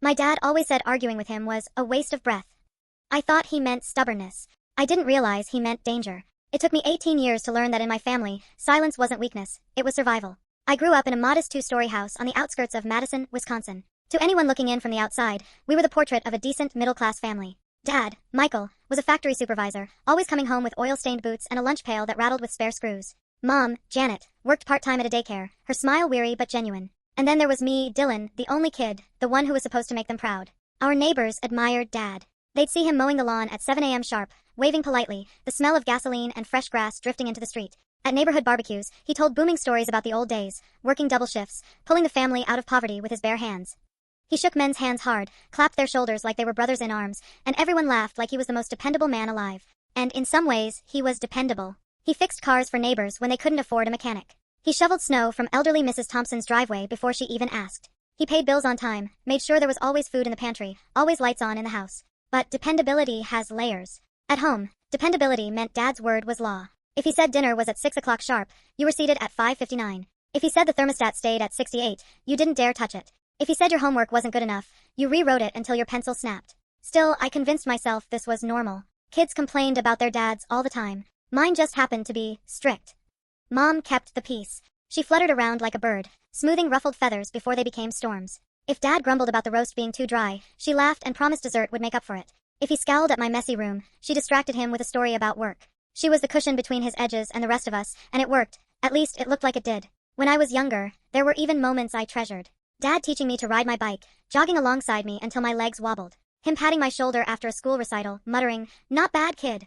My dad always said arguing with him was a waste of breath. I thought he meant stubbornness. I didn't realize he meant danger. It took me 18 years to learn that in my family, silence wasn't weakness, it was survival. I grew up in a modest two-story house on the outskirts of Madison, Wisconsin. To anyone looking in from the outside, we were the portrait of a decent middle-class family. Dad, Michael, was a factory supervisor, always coming home with oil-stained boots and a lunch pail that rattled with spare screws. Mom, Janet, worked part-time at a daycare, her smile weary but genuine. And then there was me, Dylan, the only kid, the one who was supposed to make them proud. Our neighbors admired Dad. They'd see him mowing the lawn at 7 a.m. sharp, waving politely, the smell of gasoline and fresh grass drifting into the street. At neighborhood barbecues, he told booming stories about the old days, working double shifts, pulling the family out of poverty with his bare hands. He shook men's hands hard, clapped their shoulders like they were brothers in arms, and everyone laughed like he was the most dependable man alive. And in some ways, he was dependable. He fixed cars for neighbors when they couldn't afford a mechanic. He shoveled snow from elderly Mrs. Thompson's driveway before she even asked. He paid bills on time, made sure there was always food in the pantry, always lights on in the house. But dependability has layers. At home, dependability meant Dad's word was law. If he said dinner was at 6 o'clock sharp, you were seated at 5:59. If he said the thermostat stayed at 68, you didn't dare touch it. If he said your homework wasn't good enough, you rewrote it until your pencil snapped. Still, I convinced myself this was normal. Kids complained about their dads all the time. Mine just happened to be strict. Mom kept the peace. She fluttered around like a bird, smoothing ruffled feathers before they became storms. If Dad grumbled about the roast being too dry, she laughed and promised dessert would make up for it. If he scowled at my messy room, she distracted him with a story about work. She was the cushion between his edges and the rest of us, and it worked. At least, it looked like it did. When I was younger, there were even moments I treasured. Dad teaching me to ride my bike, jogging alongside me until my legs wobbled. Him patting my shoulder after a school recital, muttering, "Not bad, kid."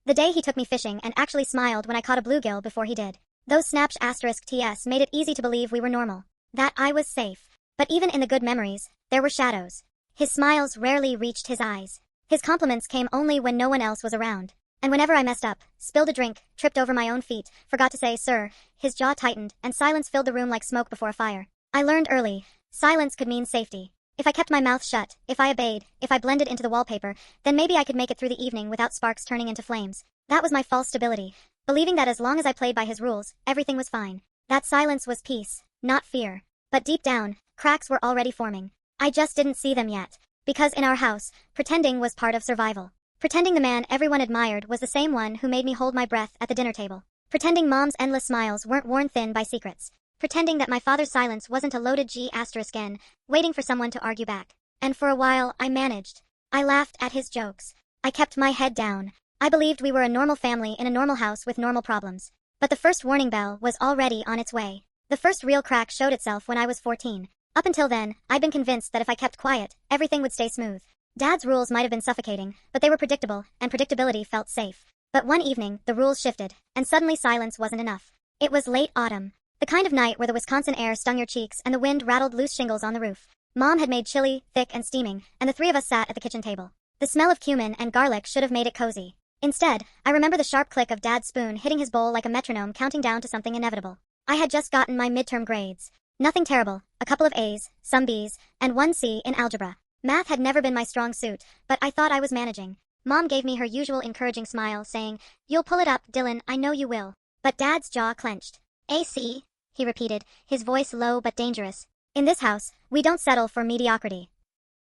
The day he took me fishing and actually smiled when I caught a bluegill before he did. Those snaps *TS made it easy to believe we were normal. That I was safe. But even in the good memories, there were shadows. His smiles rarely reached his eyes. His compliments came only when no one else was around. And whenever I messed up, spilled a drink, tripped over my own feet, forgot to say sir, his jaw tightened, and silence filled the room like smoke before a fire. I learned early, silence could mean safety. If I kept my mouth shut, if I obeyed, if I blended into the wallpaper, then maybe I could make it through the evening without sparks turning into flames. That was my false stability, believing that as long as I played by his rules, everything was fine. That silence was peace, not fear. But deep down, cracks were already forming. I just didn't see them yet. Because in our house, pretending was part of survival. Pretending the man everyone admired was the same one who made me hold my breath at the dinner table. Pretending Mom's endless smiles weren't worn thin by secrets. Pretending that my father's silence wasn't a loaded *N, waiting for someone to argue back. And for a while, I managed. I laughed at his jokes. I kept my head down. I believed we were a normal family in a normal house with normal problems. But the first warning bell was already on its way. The first real crack showed itself when I was 14. Up until then, I'd been convinced that if I kept quiet, everything would stay smooth. Dad's rules might have been suffocating, but they were predictable, and predictability felt safe. But one evening, the rules shifted, and suddenly silence wasn't enough. It was late autumn. The kind of night where the Wisconsin air stung your cheeks and the wind rattled loose shingles on the roof. Mom had made chili, thick and steaming, and the three of us sat at the kitchen table. The smell of cumin and garlic should have made it cozy. Instead, I remember the sharp click of Dad's spoon hitting his bowl like a metronome counting down to something inevitable. I had just gotten my midterm grades. Nothing terrible, a couple of A's, some B's, and one C in algebra. Math had never been my strong suit, but I thought I was managing. Mom gave me her usual encouraging smile, saying, "You'll pull it up, Dylan, I know you will." But Dad's jaw clenched. "AC?" he repeated, his voice low but dangerous. "In this house, we don't settle for mediocrity."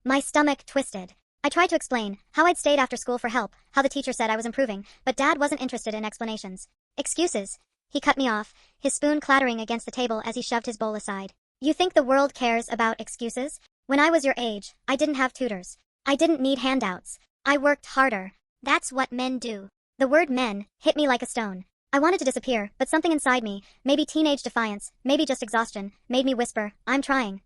My stomach twisted. I tried to explain how I'd stayed after school for help, how the teacher said I was improving, but Dad wasn't interested in explanations. "Excuses." He cut me off, his spoon clattering against the table as he shoved his bowl aside. "You think the world cares about excuses? When I was your age, I didn't have tutors. I didn't need handouts. I worked harder. That's what men do." The word men hit me like a stone. I wanted to disappear, but something inside me, maybe teenage defiance, maybe just exhaustion, made me whisper, "I'm trying."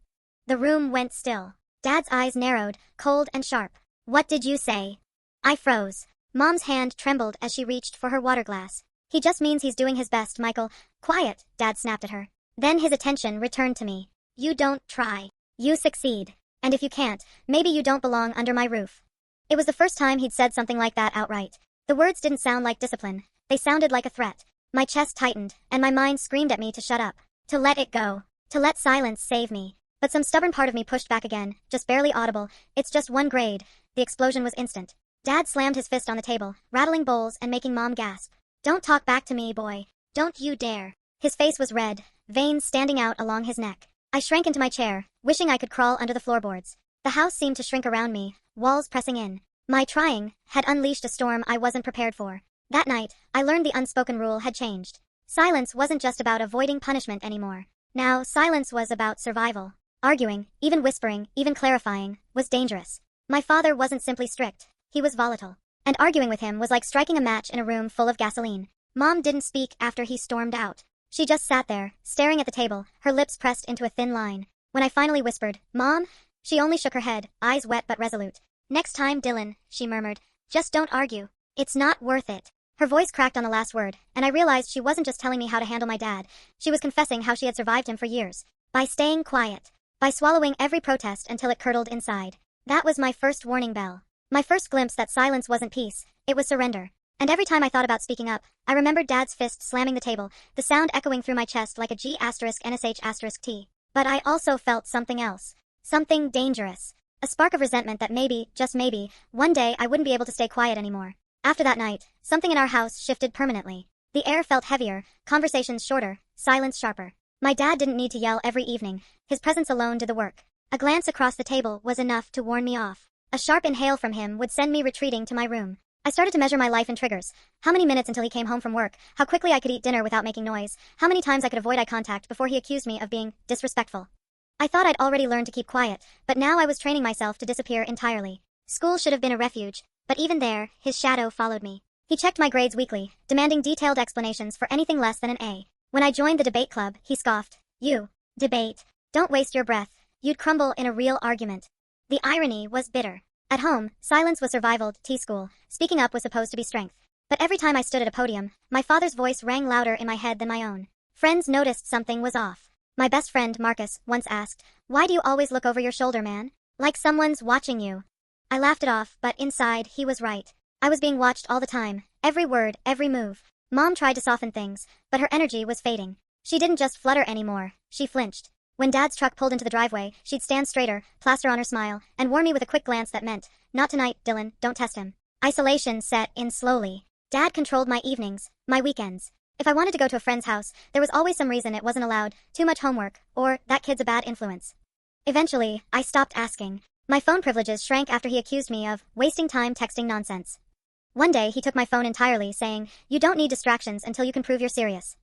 The room went still. Dad's eyes narrowed, cold and sharp. "What did you say?" I froze. Mom's hand trembled as she reached for her water glass. "He just means he's doing his best, Michael." "Quiet," Dad snapped at her. Then his attention returned to me. "You don't try. You succeed. And if you can't, maybe you don't belong under my roof." It was the first time he'd said something like that outright. The words didn't sound like discipline. They sounded like a threat. My chest tightened, and my mind screamed at me to shut up. To let it go. To let silence save me. But some stubborn part of me pushed back again, just barely audible. "It's just one grade." The explosion was instant. Dad slammed his fist on the table, rattling bowls and making Mom gasp. "Don't talk back to me, boy. Don't you dare." His face was red, veins standing out along his neck. I shrank into my chair, wishing I could crawl under the floorboards. The house seemed to shrink around me, walls pressing in. My trying had unleashed a storm I wasn't prepared for. That night, I learned the unspoken rule had changed. Silence wasn't just about avoiding punishment anymore. Now, silence was about survival. Arguing, even whispering, even clarifying, was dangerous. My father wasn't simply strict, he was volatile. And arguing with him was like striking a match in a room full of gasoline. Mom didn't speak after he stormed out. She just sat there, staring at the table, her lips pressed into a thin line. When I finally whispered, "Mom?" she only shook her head, eyes wet but resolute. "Next time, Dylan," she murmured. "Just don't argue. It's not worth it." Her voice cracked on the last word, and I realized she wasn't just telling me how to handle my dad. She was confessing how she had survived him for years. By staying quiet. By swallowing every protest until it curdled inside. That was my first warning bell. My first glimpse that silence wasn't peace, it was surrender. And every time I thought about speaking up, I remembered Dad's fist slamming the table, the sound echoing through my chest like a G*NSH*T. But I also felt something else. Something dangerous. A spark of resentment that maybe, just maybe, one day I wouldn't be able to stay quiet anymore. After that night, something in our house shifted permanently. The air felt heavier, conversations shorter, silence sharper. My dad didn't need to yell every evening. His presence alone did the work. A glance across the table was enough to warn me off. A sharp inhale from him would send me retreating to my room. I started to measure my life in triggers. How many minutes until he came home from work, how quickly I could eat dinner without making noise, how many times I could avoid eye contact before he accused me of being disrespectful. I thought I'd already learned to keep quiet, but now I was training myself to disappear entirely. School should have been a refuge, but even there, his shadow followed me. He checked my grades weekly, demanding detailed explanations for anything less than an A. When I joined the debate club, he scoffed. "You, debate. Don't waste your breath. You'd crumble in a real argument." The irony was bitter. At home, silence was survival, T-school. Speaking up was supposed to be strength. But every time I stood at a podium, my father's voice rang louder in my head than my own. Friends noticed something was off. My best friend, Marcus, once asked, "Why do you always look over your shoulder, man? Like someone's watching you." I laughed it off, but inside, he was right. I was being watched all the time, every word, every move. Mom tried to soften things, but her energy was fading. She didn't just flutter anymore, she flinched. When Dad's truck pulled into the driveway, she'd stand straighter, plaster on her smile, and warn me with a quick glance that meant, "Not tonight, Dylan, don't test him." Isolation set in slowly. Dad controlled my evenings, my weekends. If I wanted to go to a friend's house, there was always some reason it wasn't allowed, too much homework, or, "That kid's a bad influence." Eventually, I stopped asking. My phone privileges shrank after he accused me of wasting time texting nonsense. One day he took my phone entirely, saying, "You don't need distractions until you can prove you're serious."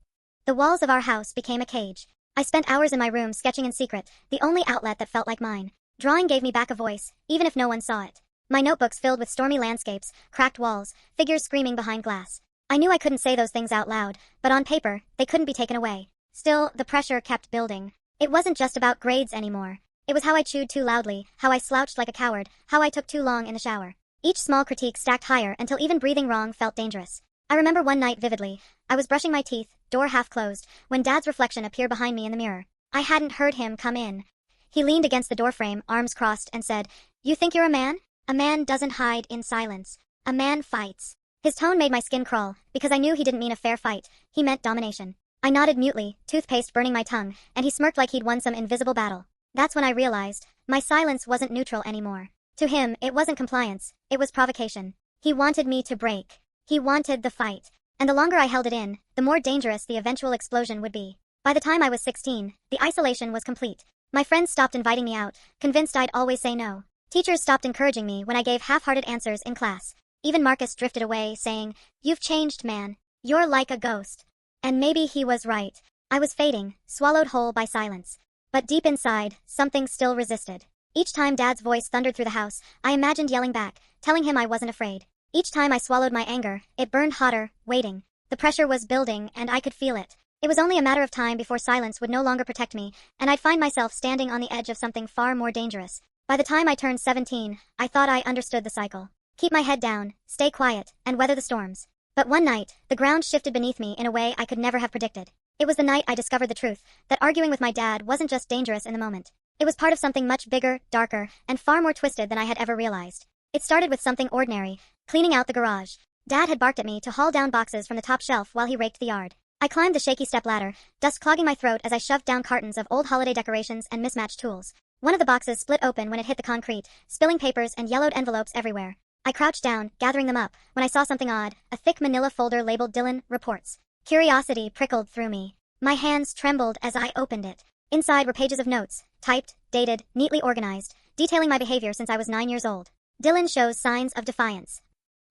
The walls of our house became a cage. I spent hours in my room sketching in secret, the only outlet that felt like mine. Drawing gave me back a voice, even if no one saw it. My notebooks filled with stormy landscapes, cracked walls, figures screaming behind glass. I knew I couldn't say those things out loud, but on paper, they couldn't be taken away. Still, the pressure kept building. It wasn't just about grades anymore. It was how I chewed too loudly, how I slouched like a coward, how I took too long in the shower. Each small critique stacked higher until even breathing wrong felt dangerous. I remember one night vividly. I was brushing my teeth, door half closed, when Dad's reflection appeared behind me in the mirror. I hadn't heard him come in. He leaned against the doorframe, arms crossed, and said, "You think you're a man? A man doesn't hide in silence. A man fights." His tone made my skin crawl, because I knew he didn't mean a fair fight. He meant domination. I nodded mutely, toothpaste burning my tongue, and he smirked like he'd won some invisible battle. That's when I realized, my silence wasn't neutral anymore. To him, it wasn't compliance, it was provocation. He wanted me to break. He wanted the fight. And the longer I held it in, the more dangerous the eventual explosion would be. By the time I was 16, the isolation was complete. My friends stopped inviting me out, convinced I'd always say no. Teachers stopped encouraging me when I gave half-hearted answers in class. Even Marcus drifted away, saying, "You've changed, man. You're like a ghost." And maybe he was right. I was fading, swallowed whole by silence. But deep inside, something still resisted. Each time Dad's voice thundered through the house, I imagined yelling back, telling him I wasn't afraid. Each time I swallowed my anger, it burned hotter, waiting. The pressure was building, and I could feel it. It was only a matter of time before silence would no longer protect me, and I'd find myself standing on the edge of something far more dangerous. By the time I turned 17, I thought I understood the cycle. Keep my head down, stay quiet, and weather the storms. But one night, the ground shifted beneath me in a way I could never have predicted. It was the night I discovered the truth, that arguing with my dad wasn't just dangerous in the moment. It was part of something much bigger, darker, and far more twisted than I had ever realized. It started with something ordinary, cleaning out the garage. Dad had barked at me to haul down boxes from the top shelf while he raked the yard. I climbed the shaky step-ladder, dust clogging my throat as I shoved down cartons of old holiday decorations and mismatched tools. One of the boxes split open when it hit the concrete, spilling papers and yellowed envelopes everywhere. I crouched down, gathering them up, when I saw something odd, a thick manila folder labeled Dylan Reports. Curiosity prickled through me. My hands trembled as I opened it. Inside were pages of notes, typed, dated, neatly organized. detailing my behavior since I was 9 years old. Dylan shows signs of defiance.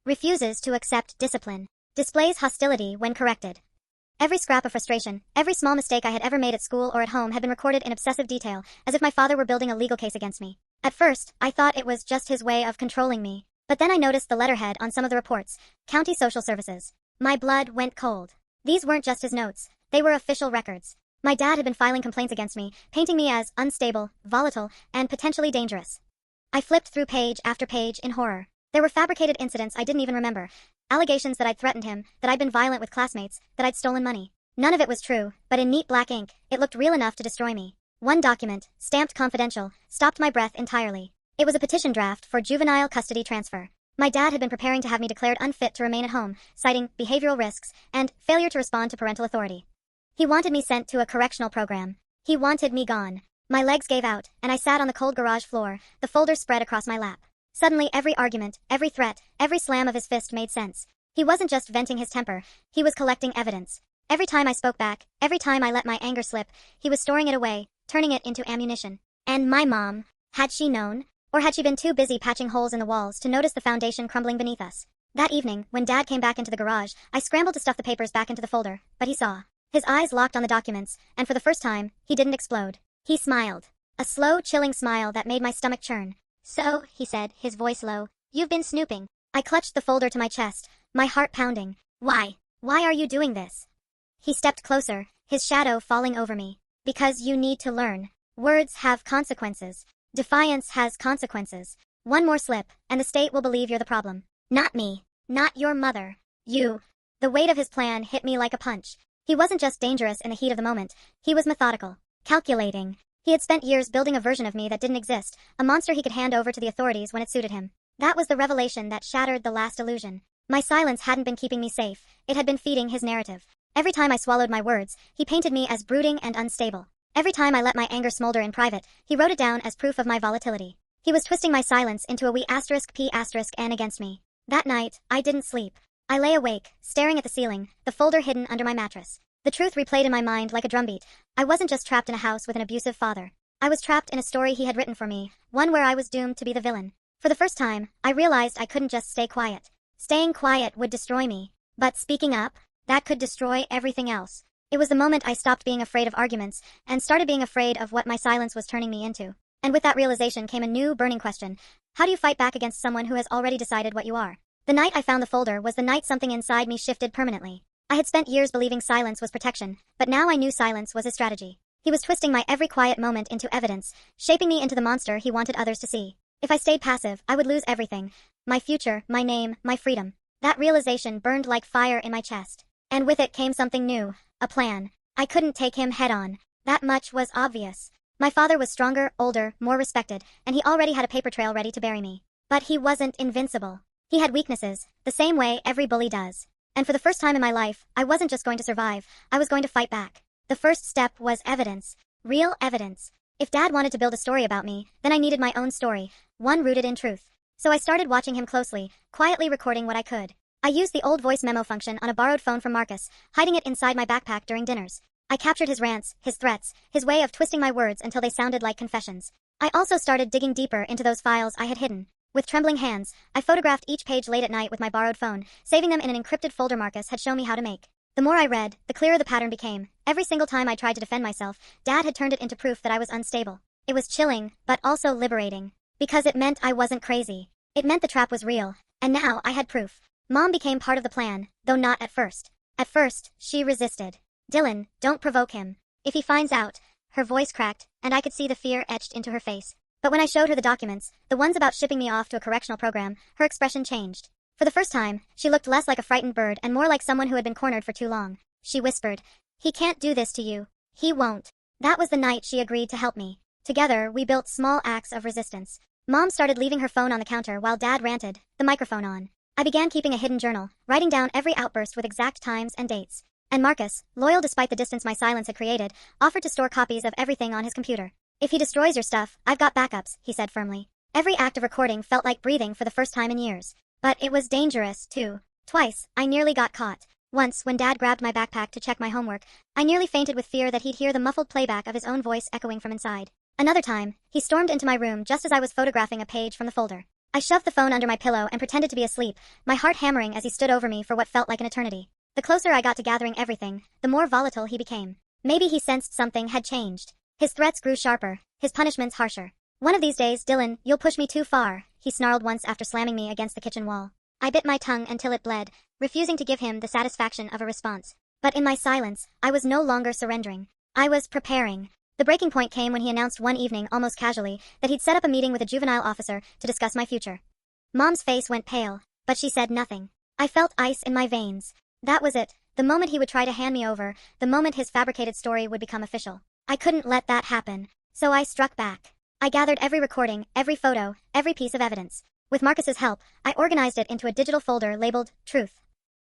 Refuses to accept discipline. Displays hostility when corrected. Every scrap of frustration, every small mistake I had ever made at school or at home had been recorded in obsessive detail, as if my father were building a legal case against me. At first, I thought it was just his way of controlling me. But then I noticed the letterhead on some of the reports. County Social Services. My blood went cold. These weren't just his notes. They were official records. My dad had been filing complaints against me, painting me as unstable, volatile, and potentially dangerous. I flipped through page after page in horror. There were fabricated incidents I didn't even remember. Allegations that I'd threatened him, that I'd been violent with classmates, that I'd stolen money. None of it was true, but in neat black ink, it looked real enough to destroy me. One document, stamped confidential, stopped my breath entirely. It was a petition draft for juvenile custody transfer. My dad had been preparing to have me declared unfit to remain at home, citing behavioral risks and failure to respond to parental authority. He wanted me sent to a correctional program. He wanted me gone. My legs gave out, and I sat on the cold garage floor, the folder spread across my lap. Suddenly every argument, every threat, every slam of his fist made sense. He wasn't just venting his temper, he was collecting evidence. Every time I spoke back, every time I let my anger slip, he was storing it away, turning it into ammunition. And my mom, had she known? Or had she been too busy patching holes in the walls to notice the foundation crumbling beneath us? That evening, when Dad came back into the garage, I scrambled to stuff the papers back into the folder, but he saw. His eyes locked on the documents, and for the first time, he didn't explode. He smiled. A slow, chilling smile that made my stomach churn. "So," he said, his voice low, "you've been snooping." I clutched the folder to my chest, my heart pounding. "Why? Why are you doing this?" He stepped closer, his shadow falling over me. "Because you need to learn. Words have consequences. Defiance has consequences. One more slip, and the state will believe you're the problem. Not me. Not your mother. You." The weight of his plan hit me like a punch. He wasn't just dangerous in the heat of the moment. He was methodical. Calculating. He had spent years building a version of me that didn't exist, a monster he could hand over to the authorities when it suited him. That was the revelation that shattered the last illusion. My silence hadn't been keeping me safe. It had been feeding his narrative. Every time I swallowed my words, he painted me as brooding and unstable. Every time I let my anger smolder in private, he wrote it down as proof of my volatility. He was twisting my silence into a wee *p*n against me. That night, I didn't sleep. I lay awake, staring at the ceiling, the folder hidden under my mattress. The truth replayed in my mind like a drumbeat. I wasn't just trapped in a house with an abusive father. I was trapped in a story he had written for me, one where I was doomed to be the villain. For the first time, I realized I couldn't just stay quiet. Staying quiet would destroy me. But speaking up, that could destroy everything else. It was the moment I stopped being afraid of arguments and started being afraid of what my silence was turning me into. And with that realization came a new burning question. How do you fight back against someone who has already decided what you are? The night I found the folder was the night something inside me shifted permanently. I had spent years believing silence was protection, but now I knew silence was his strategy. He was twisting my every quiet moment into evidence, shaping me into the monster he wanted others to see. If I stayed passive, I would lose everything. My future, my name, my freedom. That realization burned like fire in my chest. And with it came something new, a plan. I couldn't take him head on. That much was obvious. My father was stronger, older, more respected, and he already had a paper trail ready to bury me. But he wasn't invincible. He had weaknesses, the same way every bully does. And for the first time in my life, I wasn't just going to survive, I was going to fight back. The first step was evidence. Real evidence. If Dad wanted to build a story about me, then I needed my own story, one rooted in truth. So I started watching him closely, quietly recording what I could. I used the old voice memo function on a borrowed phone from Marcus, hiding it inside my backpack during dinners. I captured his rants, his threats, his way of twisting my words until they sounded like confessions. I also started digging deeper into those files I had hidden. With trembling hands, I photographed each page late at night with my borrowed phone, saving them in an encrypted folder Marcus had shown me how to make. The more I read, the clearer the pattern became. Every single time I tried to defend myself, Dad had turned it into proof that I was unstable. It was chilling, but also liberating. Because it meant I wasn't crazy. It meant the trap was real. And now I had proof. Mom became part of the plan, though not at first. At first, she resisted. "Dylan, don't provoke him. If he finds out." Her voice cracked, and I could see the fear etched into her face. But when I showed her the documents, the ones about shipping me off to a correctional program, her expression changed. For the first time, she looked less like a frightened bird and more like someone who had been cornered for too long. She whispered, "He can't do this to you. He won't." That was the night she agreed to help me. Together, we built small acts of resistance. Mom started leaving her phone on the counter while Dad ranted, the microphone on. I began keeping a hidden journal, writing down every outburst with exact times and dates. And Marcus, loyal despite the distance my silence had created, offered to store copies of everything on his computer. "If he destroys your stuff, I've got backups," he said firmly. Every act of recording felt like breathing for the first time in years. But it was dangerous, too. Twice, I nearly got caught. Once, when Dad grabbed my backpack to check my homework, I nearly fainted with fear that he'd hear the muffled playback of his own voice echoing from inside. Another time, he stormed into my room just as I was photographing a page from the folder. I shoved the phone under my pillow and pretended to be asleep, my heart hammering as he stood over me for what felt like an eternity. The closer I got to gathering everything, the more volatile he became. Maybe he sensed something had changed. His threats grew sharper, his punishments harsher. "One of these days, Dylan, you'll push me too far," he snarled once after slamming me against the kitchen wall. I bit my tongue until it bled, refusing to give him the satisfaction of a response. But in my silence, I was no longer surrendering. I was preparing. The breaking point came when he announced one evening, almost casually, that he'd set up a meeting with a juvenile officer to discuss my future. Mom's face went pale, but she said nothing. I felt ice in my veins. That was it. The moment he would try to hand me over, the moment his fabricated story would become official. I couldn't let that happen. So I struck back. I gathered every recording, every photo, every piece of evidence. With Marcus's help, I organized it into a digital folder labeled Truth.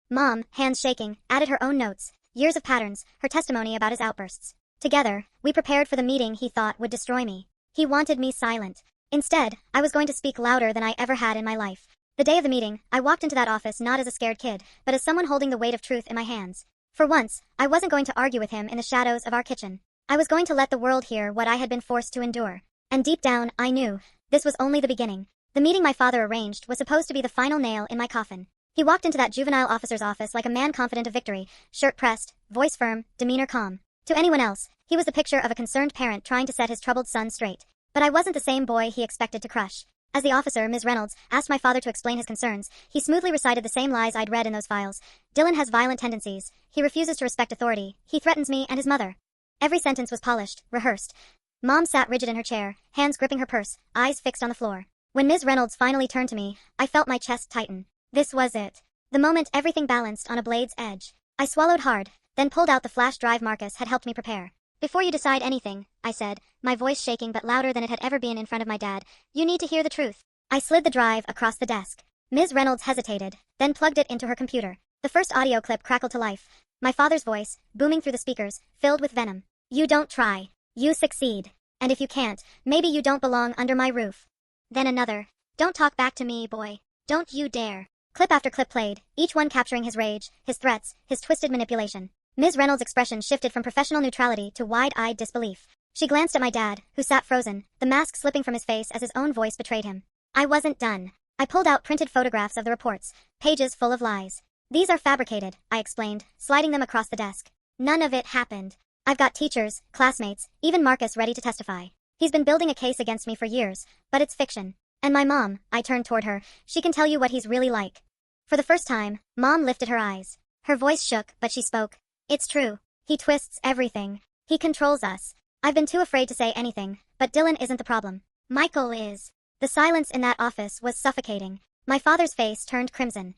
Mom, hands shaking, added her own notes, years of patterns, her testimony about his outbursts. Together, we prepared for the meeting he thought would destroy me. He wanted me silent. Instead, I was going to speak louder than I ever had in my life. The day of the meeting, I walked into that office not as a scared kid, but as someone holding the weight of truth in my hands. For once, I wasn't going to argue with him in the shadows of our kitchen. I was going to let the world hear what I had been forced to endure. And deep down, I knew, this was only the beginning. The meeting my father arranged was supposed to be the final nail in my coffin. He walked into that juvenile officer's office like a man confident of victory, shirt pressed, voice firm, demeanor calm. To anyone else, he was the picture of a concerned parent trying to set his troubled son straight. But I wasn't the same boy he expected to crush. As the officer, Ms. Reynolds, asked my father to explain his concerns, he smoothly recited the same lies I'd read in those files. Dylan has violent tendencies. He refuses to respect authority. He threatens me and his mother. Every sentence was polished, rehearsed. Mom sat rigid in her chair, hands gripping her purse, eyes fixed on the floor. When Ms. Reynolds finally turned to me, I felt my chest tighten. This was it. The moment everything balanced on a blade's edge. I swallowed hard, then pulled out the flash drive Marcus had helped me prepare. "Before you decide anything," I said, my voice shaking but louder than it had ever been in front of my dad, "you need to hear the truth." I slid the drive across the desk. Ms. Reynolds hesitated, then plugged it into her computer. The first audio clip crackled to life. My father's voice, booming through the speakers, filled with venom. "You don't try. You succeed. And if you can't, maybe you don't belong under my roof." Then another. "Don't talk back to me, boy. Don't you dare." Clip after clip played, each one capturing his rage, his threats, his twisted manipulation. Ms. Reynolds' expression shifted from professional neutrality to wide-eyed disbelief. She glanced at my dad, who sat frozen, the mask slipping from his face as his own voice betrayed him. I wasn't done. I pulled out printed photographs of the reports, pages full of lies. "These are fabricated," I explained, sliding them across the desk. "None of it happened. I've got teachers, classmates, even Marcus ready to testify. He's been building a case against me for years, but it's fiction. And my mom," I turned toward her, "she can tell you what he's really like." For the first time, Mom lifted her eyes. Her voice shook, but she spoke. "It's true. He twists everything. He controls us. I've been too afraid to say anything, but Dylan isn't the problem. Michael is." The silence in that office was suffocating. My father's face turned crimson.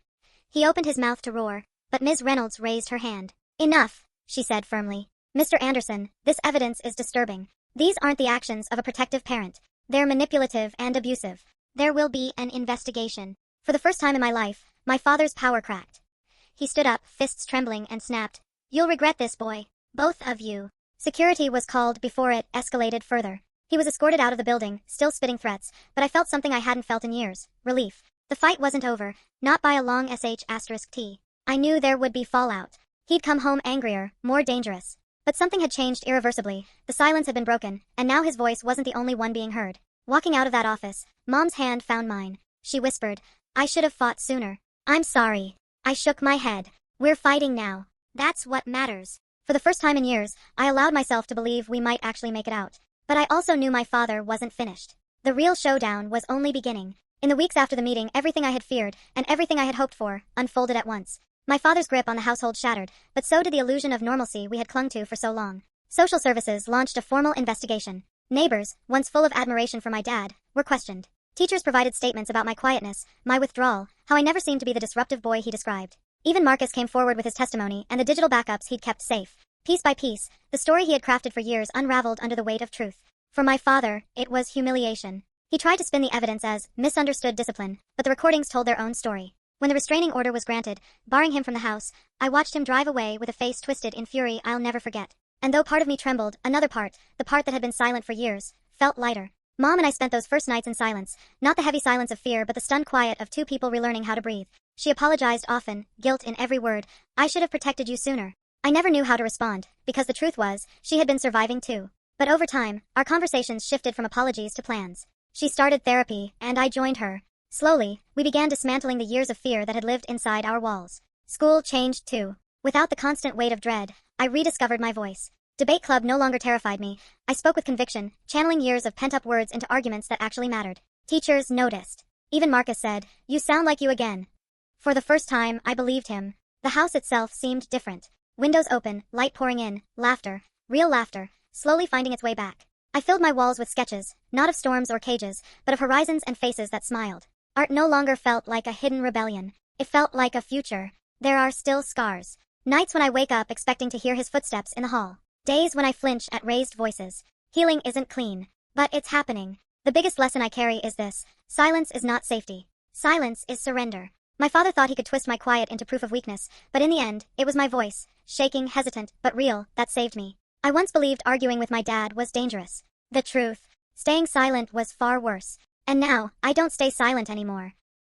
He opened his mouth to roar, but Ms. Reynolds raised her hand. "Enough," she said firmly. "Mr. Anderson, this evidence is disturbing. These aren't the actions of a protective parent. They're manipulative and abusive. There will be an investigation." For the first time in my life, my father's power cracked. He stood up, fists trembling, and snapped. "You'll regret this, boy. Both of you." Security was called before it escalated further. He was escorted out of the building, still spitting threats, but I felt something I hadn't felt in years. Relief. The fight wasn't over, not by a long sh*t. I knew there would be fallout. He'd come home angrier, more dangerous. But something had changed irreversibly. The silence had been broken, and now his voice wasn't the only one being heard. Walking out of that office, Mom's hand found mine. She whispered, "I should have fought sooner." "I'm sorry." I shook my head. "We're fighting now. That's what matters." For the first time in years, I allowed myself to believe we might actually make it out. But I also knew my father wasn't finished. The real showdown was only beginning. In the weeks after the meeting, everything I had feared, and everything I had hoped for, unfolded at once. My father's grip on the household shattered, but so did the illusion of normalcy we had clung to for so long. Social services launched a formal investigation. Neighbors, once full of admiration for my dad, were questioned. Teachers provided statements about my quietness, my withdrawal, how I never seemed to be the disruptive boy he described. Even Marcus came forward with his testimony and the digital backups he'd kept safe. Piece by piece, the story he had crafted for years unraveled under the weight of truth. For my father, it was humiliation. He tried to spin the evidence as misunderstood discipline, but the recordings told their own story. When the restraining order was granted, barring him from the house, I watched him drive away with a face twisted in fury I'll never forget. And though part of me trembled, another part, the part that had been silent for years, felt lighter. Mom and I spent those first nights in silence, not the heavy silence of fear but the stunned quiet of two people relearning how to breathe. She apologized often, guilt in every word. "I should have protected you sooner." I never knew how to respond, because the truth was, she had been surviving too. But over time, our conversations shifted from apologies to plans. She started therapy, and I joined her. Slowly, we began dismantling the years of fear that had lived inside our walls. School changed too. Without the constant weight of dread, I rediscovered my voice. Debate club no longer terrified me. I spoke with conviction, channeling years of pent-up words into arguments that actually mattered. Teachers noticed. Even Marcus said, "You sound like you again." For the first time, I believed him. The house itself seemed different. Windows open, light pouring in, laughter, real laughter, slowly finding its way back. I filled my walls with sketches, not of storms or cages, but of horizons and faces that smiled. Art no longer felt like a hidden rebellion. It felt like a future. There are still scars. Nights when I wake up expecting to hear his footsteps in the hall. Days when I flinch at raised voices. Healing isn't clean, but it's happening. The biggest lesson I carry is this: silence is not safety. Silence is surrender. My father thought he could twist my quiet into proof of weakness, but in the end, it was my voice, shaking, hesitant, but real, that saved me. I once believed arguing with my dad was dangerous. The truth: staying silent was far worse. And now, I don't stay silent anymore.